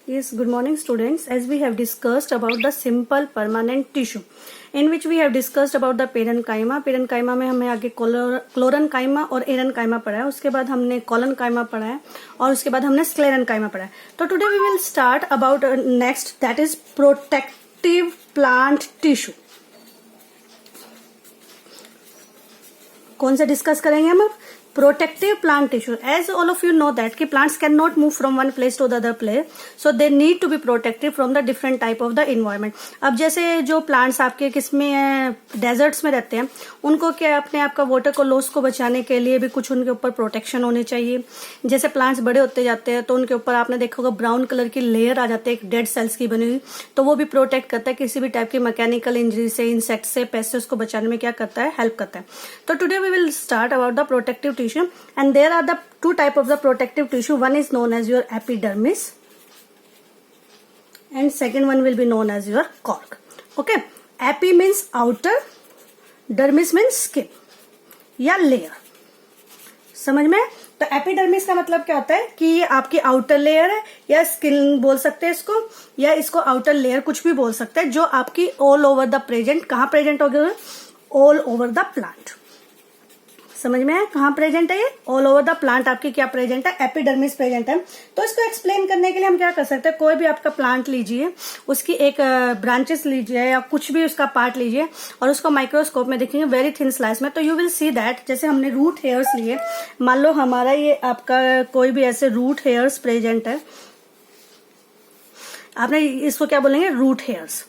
Yes, good morning students. As we have discussed about the simple permanent tissue, in which we have discussed about the parenchyma. Parenchyma में हमें आगे क्लोरेंकाइमा और aerenchyma पढ़ा है, उसके बाद हमने कॉलनकाइमा पढ़ा है और उसके बाद हमने स्क्लेरेनकाइमा पढ़ा है. तो today we will start about next, that is protective plant tissue. कौन सा डिस्कस करेंगे हम अब? Protective plant tissue. As all of you know that कि plants can not move from one place to the other place, so they need to be protected from the different type of the environment. अब जैसे जो plants आपके किसमें desserts में रहते हैं, उनको क्या अपने आपका वाटर को लॉस को बचाने के लिए भी कुछ उनके ऊपर प्रोटेक्शन होनी चाहिए. जैसे प्लांट्स बड़े होते जाते हैं तो उनके ऊपर आपने देखा होगा ब्राउन कलर की लेयर आ जाती है एक डेड सेल्स की बनी हुई, तो वो भी प्रोटेक्ट करता है किसी भी टाइप की मैकेनिकल इंजरी से, इंसेक्ट से, पेस्ट से उसको बचाने में क्या करता है, हेल्प करता है. तो today we will start about the protective tissue. And there are the two type of the protective tissue. One is known as your epidermis and second one will be known as your cork. Okay, epi means outer, dermis means skin या layer. समझ में? तो epidermis का मतलब क्या होता है कि ये आपकी आउटर लेयर है, या स्किन बोल सकते हैं इसको, या इसको आउटर लेयर कुछ भी बोल सकते हैं, जो आपकी ऑल ओवर द प्रेजेंट, कहाँ प्रेजेंट हो गया? All over the plant. समझ में है कहाँ प्रेजेंट है? ये ऑल ओवर द प्लांट आपकी क्या प्रेजेंट है? एपिडर्मिस प्रेजेंट है. तो इसको एक्सप्लेन करने के लिए हम क्या कर सकते हैं, कोई भी आपका प्लांट लीजिए, उसकी एक ब्रांचेस लीजिए या कुछ भी उसका पार्ट लीजिए और उसको माइक्रोस्कोप में देखेंगे वेरी थिन स्लाइस में, तो यू विल सी दैट. जैसे हमने रूट हेयर्स लिए, मान लो हमारा ये आपका कोई भी ऐसे रूट हेयर्स प्रेजेंट है, आपने इसको क्या बोलेंगे? Root hairs.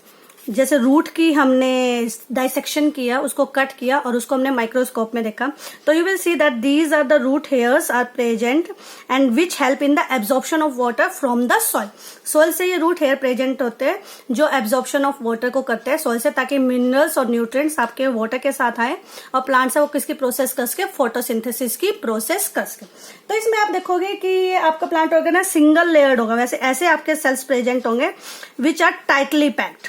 जैसे रूट की हमने डाइसेक्शन किया, उसको कट किया और उसको हमने माइक्रोस्कोप में देखा, तो you will see that these are the root hairs are present and which help in the absorption of water from the soil. Soil से ये रूट हेयर प्रेजेंट होते हैं जो एब्जॉर्प्शन ऑफ वाटर को करते हैं सॉइल से, ताकि मिनरल्स और न्यूट्रिएंट्स आपके वाटर के साथ आए और प्लांट से वो किसकी प्रोसेस कर सके? फोटोसिंथेसिस की प्रोसेस कर सके. तो इसमें आप देखोगे कि आपका प्लांट होगा ना सिंगल लेयर्ड होगा. वैसे ऐसे आपके सेल्स प्रेजेंट होंगे विच आर टाइटली पैक्ड.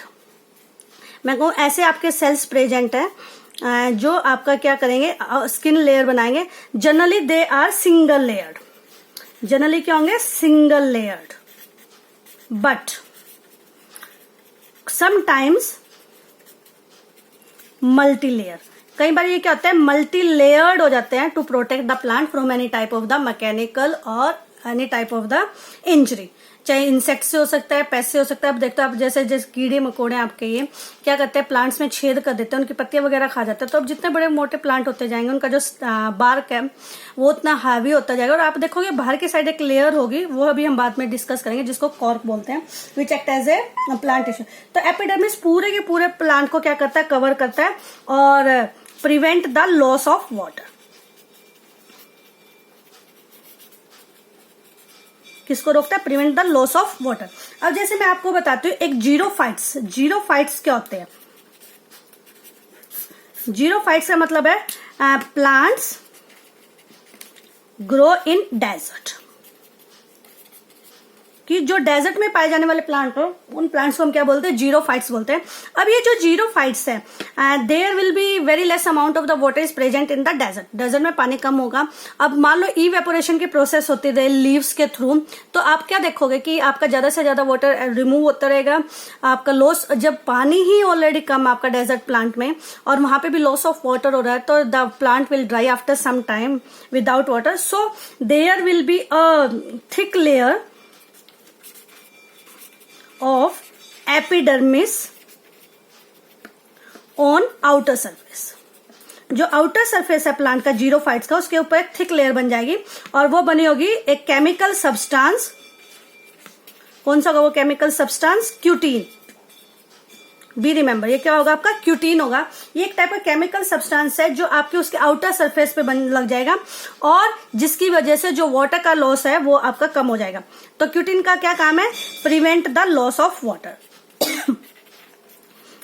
मैं कहूँ ऐसे आपके सेल्स प्रेजेंट है जो आपका क्या करेंगे? स्किन लेयर बनाएंगे. Generally they are single layered. Generally क्या होंगे? Single layered. But sometimes multi layer. कई बार ये क्या होता है? मल्टी लेयर्ड हो जाते हैं to protect the plant from any type of the mechanical और any type of the injury. चाहे इंसेक्ट से हो सकता है, पेस्ट से हो सकता है. अब देखते हो आप, जैसे कीड़े मकोड़े आपके ये क्या करते हैं? प्लांट्स में छेद कर देते हैं, उनकी पत्तियां वगैरह खा जाते हैं. तो अब जितने बड़े मोटे प्लांट होते जाएंगे, उनका जो बार्क है वो उतना हैवी होता जाएगा. और आप देखोगे बाहर की साइड एक लेयर होगी, वो अभी हम बाद में डिस्कस करेंगे, जिसको कॉर्क बोलते हैं, which act as a plant tissue. तो एपिडर्मिस पूरे के पूरे प्लांट को क्या करता है? कवर करता है और prevent the loss of water. किसको रोकता है? Prevent the loss of water. अब जैसे मैं आपको बताती हूँ एक जीरोफाइट्स. जीरोफाइट्स क्या होते हैं? जीरोफाइट्स का मतलब है प्लांट्स ग्रो इन डेजर्ट. कि जो डेजर्ट में पाए जाने वाले प्लांट हो, उन प्लांट्स को हम क्या बोलते हैं? जीरोफाइट्स बोलते हैं. अब ये जो जीरोफाइट्स है, there will be very less amount of the water is present in the desert. Desert में पानी कम होगा. अब मान लो इवेपोरेशन की प्रोसेस होती रहे लीव्स के थ्रू, तो आप क्या देखोगे कि आपका ज्यादा से ज्यादा वाटर रिमूव होता रहेगा. आपका लॉस, जब पानी ही ऑलरेडी कम आपका डेजर्ट प्लांट में और वहां पे भी लॉस ऑफ वाटर हो रहा है, तो the plant will dry after some time without water. So there will be a thick layer of epidermis on outer surface. जो आउटर सरफेस है प्लांट का जीरोफाइट्स का, उसके ऊपर एक थिक लेयर बन जाएगी और वो बनी होगी एक केमिकल सब्सटेंस. कौन सा होगा वो chemical substance? Cutin. Be remember, ये क्या होगा? आपका क्यूटीन होगा. ये एक टाइप का केमिकल सब्सटेंस है जो आपके उसके आउटर सरफेस पे लग जाएगा और जिसकी वजह से जो वाटर का लॉस है वो आपका कम हो जाएगा. तो क्यूटीन का क्या काम है? Prevent the loss of water.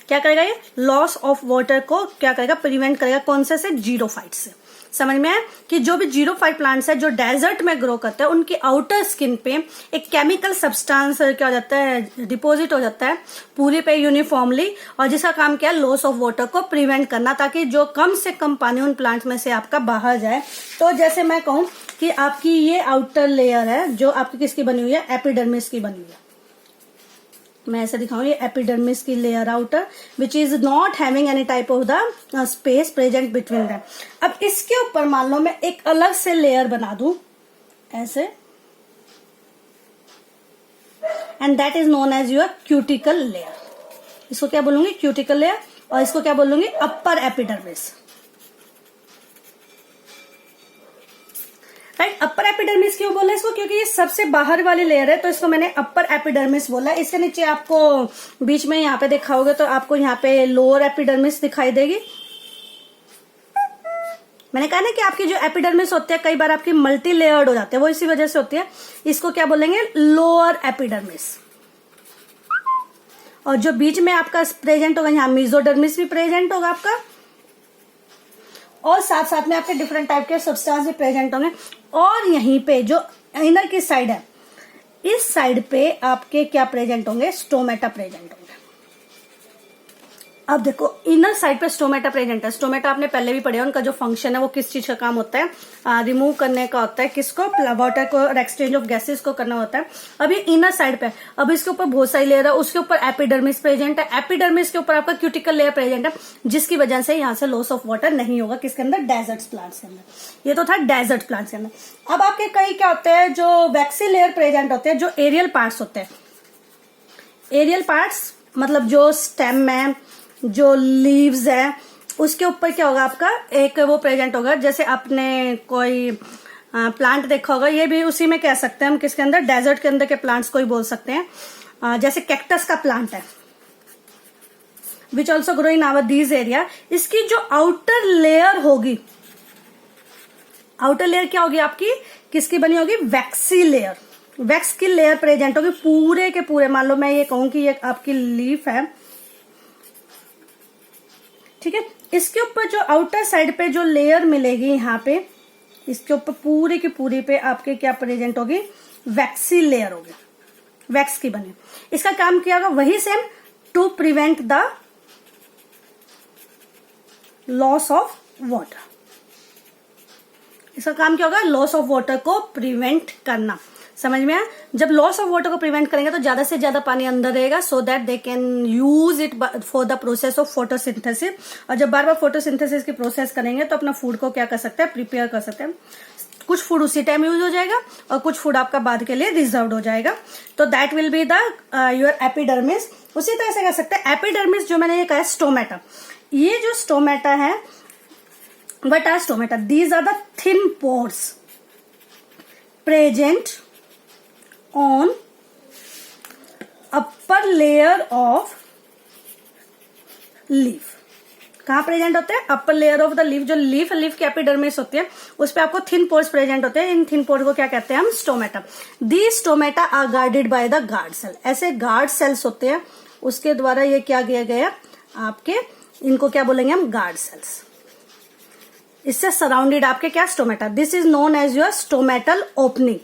क्या करेगा ये? लॉस ऑफ वाटर को क्या करेगा? प्रिवेंट करेगा. कौन से? जीरोफाइट से. समझ में है कि जो भी जीरोफाइट प्लांट्स है जो डेजर्ट में ग्रो करते हैं, उनकी आउटर स्किन पे एक केमिकल सब्सटेंस क्या हो जाता है? डिपॉजिट हो जाता है पूरी पे यूनिफॉर्मली, और जिसका काम क्या है? लॉस ऑफ वाटर को प्रिवेंट करना, ताकि जो कम से कम पानी उन प्लांट्स में से आपका बाहर जाए. तो जैसे मैं कहूं कि आपकी ये आउटर लेयर है जो आपकी किसकी बनी हुई है? एपिडर्मिस की बनी हुई है. मैं ऐसे दिखाऊंगी, एपिडर्मिस की layer outer which is not having any type of the space present between them. अब इसके ऊपर मान लो मैं एक अलग से लेयर बना दूं ऐसे, and that is known as your cuticle layer. इसको क्या बोलूंगी? Cuticle layer. और इसको क्या बोलूंगी? Upper epidermis. Right, upper epidermis क्यों बोला इसको? क्योंकि ये सबसे बाहर वाली लेयर है, तो इसको मैंने अपर एपिडर्मिस बोला। इसके नीचे आपको बीच में यहाँ पे देखा होगा, तो आपको यहाँ पे लोअर एपिडर्मिस दिखाई देगी। मैंने कहा ना कि आपकी जो एपिडर्मिस होती है कई बार आपकी मल्टी लेयर्ड हो जाते हैं, वो इसी वजह से होती है। इसको क्या बोलेंगे? Lower epidermis. और जो बीच में आपका प्रेजेंट होगा, यहाँ मेसोडर्मिस भी प्रेजेंट होगा आपका, और साथ साथ में आपके डिफरेंट टाइप के सब्सटेंस भी प्रेजेंट होंगे। और यहीं पे जो इनर की साइड है, इस साइड पे आपके क्या प्रेजेंट होंगे? स्टोमेटा प्रेजेंट होंगे। अब देखो, इनर साइड पे स्टोमेटा प्रेजेंट है। स्टोमेटा आपने पहले भी पढ़ा है, उनका जो फंक्शन है वो किस चीज का काम होता है? रिमूव करने का होता है। किसको? वाटर को और एक्सचेंज ऑफ गैसेस को करना होता है। अब ये इनर साइड पे, अब इसके ऊपर बहुत सारी लेयर है, उसके ऊपर एपिडर्मिस प्रेजेंट है, एपिडर्मिस के ऊपर आपका क्यूटिकल लेयर प्रेजेंट है, जिसकी वजह से यहाँ से लॉस ऑफ वाटर नहीं होगा। किसके अंदर? डेजर्ट प्लांट्स के अंदर। ये तो था डेजर्ट प्लांट्स के अंदर। अब आपके कई क्या होते हैं, जो वैक्सी लेयर प्रेजेंट होते हैं, जो एरियल पार्ट्स होते हैं। एरियल पार्ट्स मतलब जो स्टेम है, जो लीव्स है, उसके ऊपर क्या होगा? आपका एक वो प्रेजेंट होगा। जैसे आपने कोई प्लांट देखा होगा, ये भी उसी में कह सकते हैं हम। किसके अंदर? डेजर्ट के अंदर के प्लांट्स को ही बोल सकते हैं। जैसे कैक्टस का प्लांट है, which also grow in our these area. इसकी जो आउटर लेयर होगी, आउटर लेयर क्या होगी आपकी? किसकी बनी होगी? Waxy layer. वैक्स की लेयर प्रेजेंट होगी पूरे के पूरे। मान लो मैं ये कहूं कि ये आपकी लीफ है, ठीक है। इसके ऊपर जो आउटर साइड पे जो लेयर मिलेगी यहाँ पे, इसके ऊपर पूरी की पूरी पे आपके क्या प्रेजेंट होगी? वैक्सी लेयर होगी, वैक्स की बनी। इसका काम क्या होगा? वही same, to prevent the loss of water. इसका काम क्या होगा? लॉस ऑफ वाटर को प्रिवेंट करना। समझ में आया? जब लॉस ऑफ वाटर को प्रिवेंट करेंगे तो ज्यादा से ज्यादा पानी अंदर रहेगा, so that they can use it for the process of photosynthesis. और जब बार बार फोटोसिंथेसिस की प्रोसेस करेंगे तो अपना फूड को क्या कर सकते हैं? प्रिपेयर कर सकते हैं। कुछ फूड उसी टाइम यूज हो जाएगा और कुछ फूड आपका बाद के लिए रिजर्व हो जाएगा। तो that will be the your epidermis. उसी तरह से कह सकते हैं एपिडर्मिस, जो मैंने ये कहा स्टोमेटा। ये जो स्टोमेटा है, what are stomata? These are the thin pores present on upper layer of leaf. कहाँ प्रेजेंट होते हैं? Upper layer of the leaf. जो लीफ की एपिडर्मिस होती है, उस पे आपको थिन पोर्स प्रेजेंट होते हैं। इन थिन पोर को क्या कहते हैं हम? Stomata. The stomata are guarded by the guard cell. ऐसे गार्ड सेल्स होते हैं, उसके द्वारा ये क्या किया गया आपके, इनको क्या बोलेंगे हम? Guard cells. इससे सराउंडेड आपके क्या? Stomata. This is known as your stomatal opening.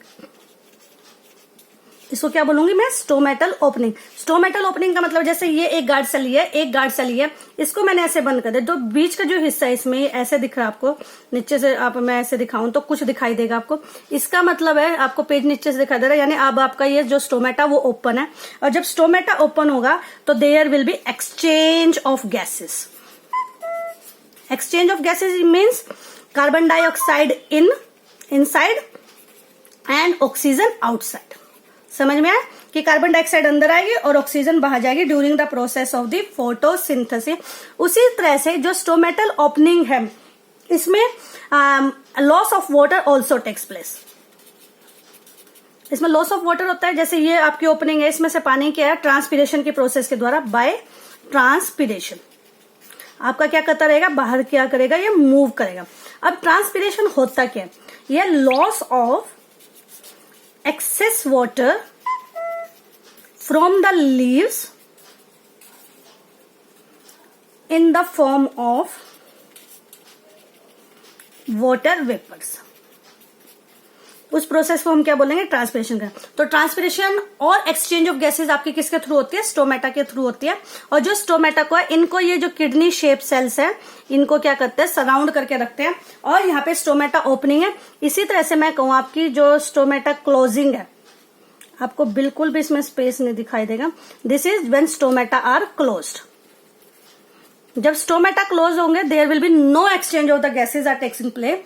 इसको क्या बोलूंगी मैं? Stomatal opening. स्टोमेटल ओपनिंग का मतलब जैसे ये एक गार्ड सेल है, एक गार्ड सेल है, इसको मैंने ऐसे बंद कर दिया, तो बीच का जो हिस्सा है इसमें ऐसे दिख रहा है आपको। नीचे से आप मैं ऐसे दिखाऊं तो कुछ दिखाई देगा आपको। इसका मतलब है आपको पेज नीचे से दिखाई दे रहा है, यानी अब आपका ये जो स्टोमेटा वो ओपन है। और जब स्टोमेटा ओपन होगा तो there will be exchange of gases. Exchange of gases means carbon dioxide inside and oxygen outside. समझ में आया कि कार्बन डाइऑक्साइड अंदर आएगी और ऑक्सीजन बाहर जाएगी during the process of the photosynthesis. उसी तरह से जो स्टोमेटल ओपनिंग है, इसमें loss of water also takes place. इसमें लॉस ऑफ वाटर होता है। जैसे ये आपकी ओपनिंग है, इसमें से पानी क्या है? ट्रांसपीरेशन की प्रोसेस के द्वारा, बाय ट्रांसपीरेशन आपका क्या करता रहेगा? बाहर क्या करेगा? ये मूव करेगा। अब ट्रांसपीरेशन होता क्या है? ये loss of excess water from the leaves in the form of water vapours. उस प्रोसेस को हम क्या बोलेंगे? ट्रांसपिरेशन का। तो ट्रांसपिरेशन और एक्सचेंज ऑफ गैसेस आपकी किसके थ्रू होती है? स्टोमेटा के थ्रू होती है। और जो स्टोमेटा को है, इनको ये जो किडनी शेप सेल्स है, इनको क्या करते हैं? सराउंड करके रखते हैं। और यहाँ पे स्टोमेटा ओपनिंग है। इसी तरह से मैं कहूं आपकी जो स्टोमेटा क्लोजिंग है, आपको बिल्कुल भी इसमें स्पेस नहीं दिखाई देगा। This is when stomata are closed. जब स्टोमेटा क्लोज होंगे there will be no exchange of the gases are taking place.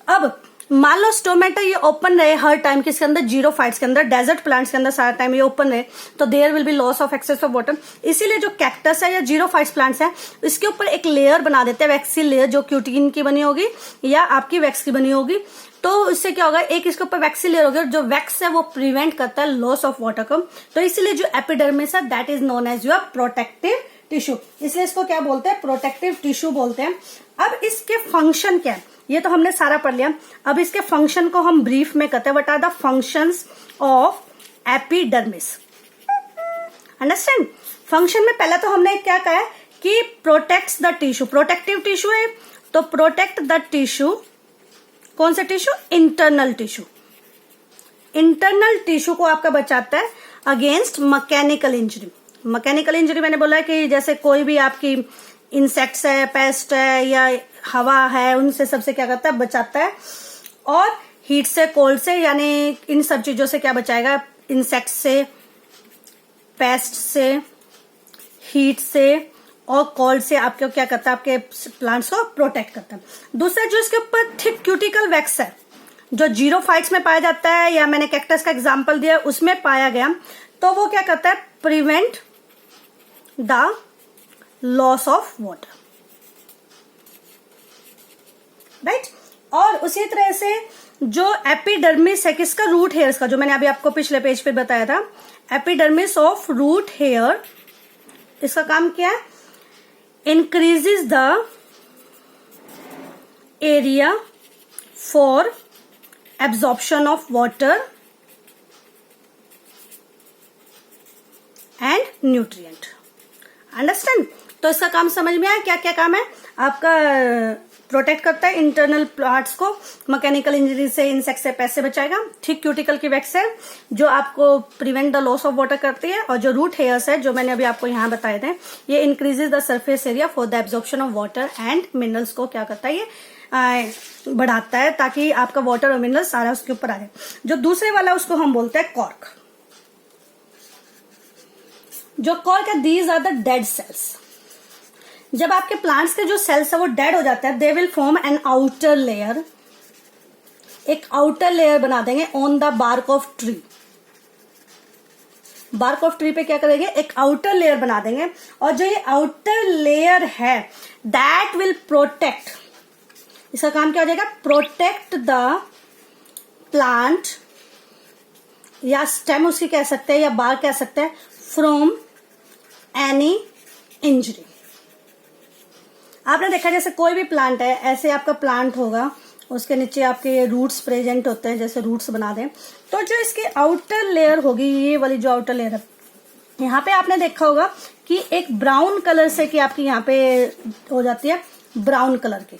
अब मान लो स्टोमेटा ये ओपन रहे हर टाइम, किसके अंदर, जीरोफाइट्स के अंदर, डेजर्ट प्लांट्स के अंदर सारा टाइम ये ओपन रहे, तो there will be loss of excess of water. इसीलिए जो कैक्टस है या जीरोफाइट्स प्लांट्स है इसके ऊपर एक लेयर बना देते हैं, वैक्सी लेयर, जो क्यूटिन की बनी होगी या आपकी वैक्स की बनी होगी। तो इससे क्या होगा, एक इसके ऊपर वैक्सी लेयर होगी, जो वैक्स है वो प्रिवेंट करता है लॉस ऑफ वाटर को। तो इसीलिए जो एपिडर्मिस है that is known as your protective tissue, इसलिए इसको क्या बोलते हैं, प्रोटेक्टिव टिश्यू बोलते हैं। अब इसके फंक्शन क्या है, ये तो हमने सारा पढ़ लिया। अब इसके फंक्शन को हम ब्रीफ में कहते हैं, what are the functions of epidermis. Understand? Function में पहला तो हमने क्या कहा है कि protects the tissue, protective tissue है, तो प्रोटेक्ट द टिश्यू, कौन सा tissue, internal tissue. Internal tissue को आपका बचाता है against mechanical injury. Mechanical injury मैंने बोला है कि जैसे कोई भी आपकी इंसेक्ट्स है, पेस्ट है या हवा है, उनसे सबसे क्या करता है, बचाता है। और हीट से, कोल्ड से, यानी इन सब चीजों से क्या बचाएगा, इंसेक्ट से, पेस्ट से, हीट से और कोल्ड से आपको क्या करता है, आपके प्लांट्स को प्रोटेक्ट करता है। दूसरा जो इसके ऊपर थिक क्यूटिकल वैक्स है, जो जीरोफाइट्स में पाया जाता है या मैंने कैक्टस का एग्जांपल दिया उसमें पाया गया, तो वो क्या करता है, prevent the loss of water, right. और उसी तरह से जो एपिडर्मिस है किसका, रूट हेयर्स का, जो मैंने अभी आपको पिछले पेज पे बताया था, एपिडर्मिस ऑफ रूट हेयर, इसका काम क्या है, increases the area for absorption of water and nutrient. Understand? तो इसका काम समझ में आया, क्या क्या काम है आपका, प्रोटेक्ट करता है इंटरनल पार्ट्स को, मैकेनिकल इंजरी से, इंसेक्ट से, पेस्ट से बचाएगा। ठीक क्यूटिकल की वैक्स है जो आपको prevent the loss of water करती है। और जो रूट हेयर्स है जो मैंने अभी आपको यहाँ बताए थे, ये increases the surface area for the absorption of water and minerals को क्या करता है, ये बढ़ाता है ताकि आपका वाटर और मिनरल सारा उसके ऊपर आ जाए। जो दूसरे वाला उसको हम बोलते हैं कॉर्क। जो कॉर्क है, these are the dead cells. जब आपके प्लांट्स के जो सेल्स है वो डेड हो जाते हैं, they will form an outer layer, एक आउटर लेयर बना देंगे on the bark of tree. Bark of tree पे क्या करेंगे, एक आउटर लेयर बना देंगे। और जो ये आउटर लेयर है दैट विल प्रोटेक्ट, इसका काम क्या हो जाएगा, प्रोटेक्ट द प्लांट या स्टेम उसकी कह सकते हैं या बार्क कह सकते हैं, फ्रॉम एनी इंजरी। आपने देखा जैसे कोई भी प्लांट है, ऐसे आपका प्लांट होगा, उसके नीचे आपके ये रूट्स प्रेजेंट होते हैं, जैसे रूट्स बना दें, तो जो इसकी आउटर लेयर होगी, ये वाली जो आउटर लेयर है, यहाँ पे आपने देखा होगा कि एक ब्राउन कलर से कि आपकी यहाँ पे हो जाती है ब्राउन कलर की,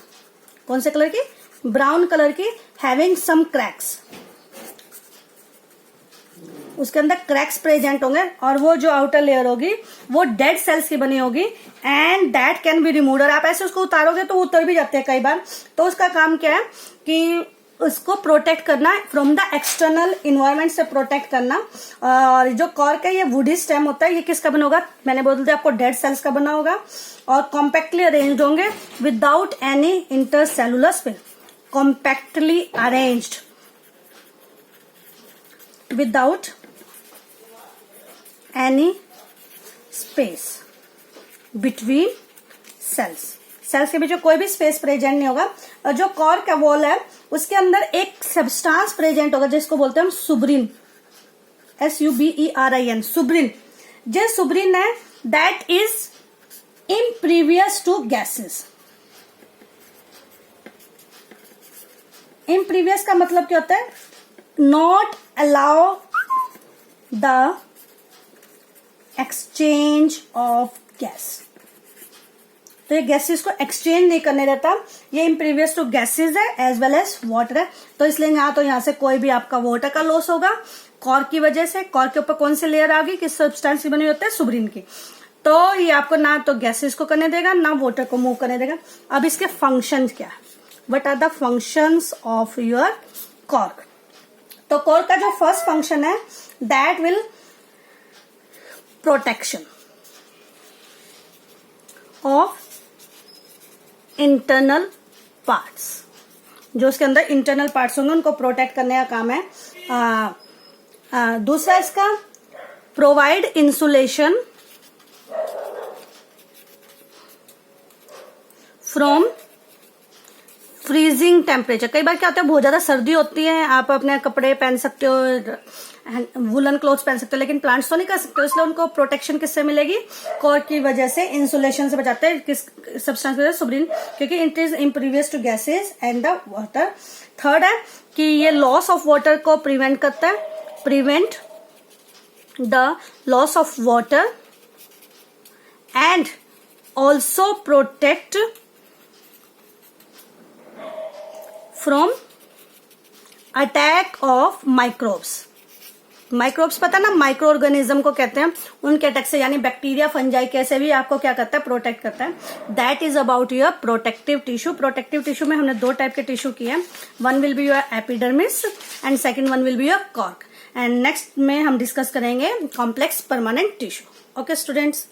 कौन से कलर की, ब्राउन कलर की, हैविंग सम क्रैक्स, उसके अंदर क्रैक्स प्रेजेंट होंगे। और वो जो आउटर लेयर होगी वो डेड सेल्स की बनी होगी and that can be removed. और आप ऐसे उसको उतारोगे तो वो उतर भी जाते हैं कई बार। तो उसका काम क्या है कि उसको प्रोटेक्ट करना, फ्रॉम द एक्सटर्नल इन्वायरमेंट से प्रोटेक्ट करना। और जो कॉर्क है ये वुडी स्टेम होता है, ये किसका बना होगा, मैंने बोल दिया आपको, डेड सेल्स का बना होगा। और कॉम्पैक्टली अरेंज्ड होंगे without any intercellular space, compactly arranged without any space between cells, cells के बीच में कोई भी स्पेस प्रेजेंट नहीं होगा। और जो कॉर्क का वॉल है उसके अंदर एक सब्सटेंस प्रेजेंट होगा जिसको बोलते हैं हम सुब्रिन, SUBERIN, सुब्रिन। जो सुब्रिन है that is impervious to gases. Impervious का मतलब क्या होता है, not allow the exchange of gas. तो ये गैसेस को एक्सचेंज नहीं करने देता, ये इम्प्रीवियस टू गैसेस है एज वेल एज वाटर है। तो इसलिए यहाँ से कोई भी आपका वाटर का लॉस होगा कॉर्क की वजह से। कॉर्क के ऊपर कौन सी लेयर आ गई, किस सब्सटेंस की बनी होती है, सुब्रिन की। तो ये आपको ना तो गैसेस को करने देगा ना वाटर को मूव करने देगा। अब इसके फंक्शन क्या है, what are the functions of your cork. तो कॉर्क का जो फर्स्ट फंक्शन है that will protection of internal parts, जो उसके अंदर इंटरनल पार्ट्स होंगे उनको प्रोटेक्ट करने का काम है। दूसरा इसका provide insulation from freezing temperature. कई बार क्या होता है बहुत ज्यादा सर्दी होती है, आप अपने कपड़े पहन सकते हो, वुलन क्लोथ्स पहन सकते हो, लेकिन प्लांट्स तो नहीं कर सकते, इसलिए उनको प्रोटेक्शन किससे मिलेगी, कॉर्क की वजह से, इंसुलेशन से बचाते हैं। किस सब्सटेंस की वजह से, सुब्रीन, क्योंकि it is imperious to gases and the water. Third है कि ये लॉस ऑफ वाटर को प्रिवेंट करता है, prevent the loss of water and also protect from attack of microbes. Microbes पता ना, माइक्रो ऑर्गेनिज्म को कहते हैं, उनके अटैक से, यानी बैक्टीरिया, फंजाई, कैसे भी आपको क्या करता है, प्रोटेक्ट करता है। That is about your protective tissue. Protective tissue में हमने दो टाइप के टिश्यू किए हैं, one will be your epidermis and second one will be your cork. And next में हम डिस्कस करेंगे complex permanent tissue. Okay students.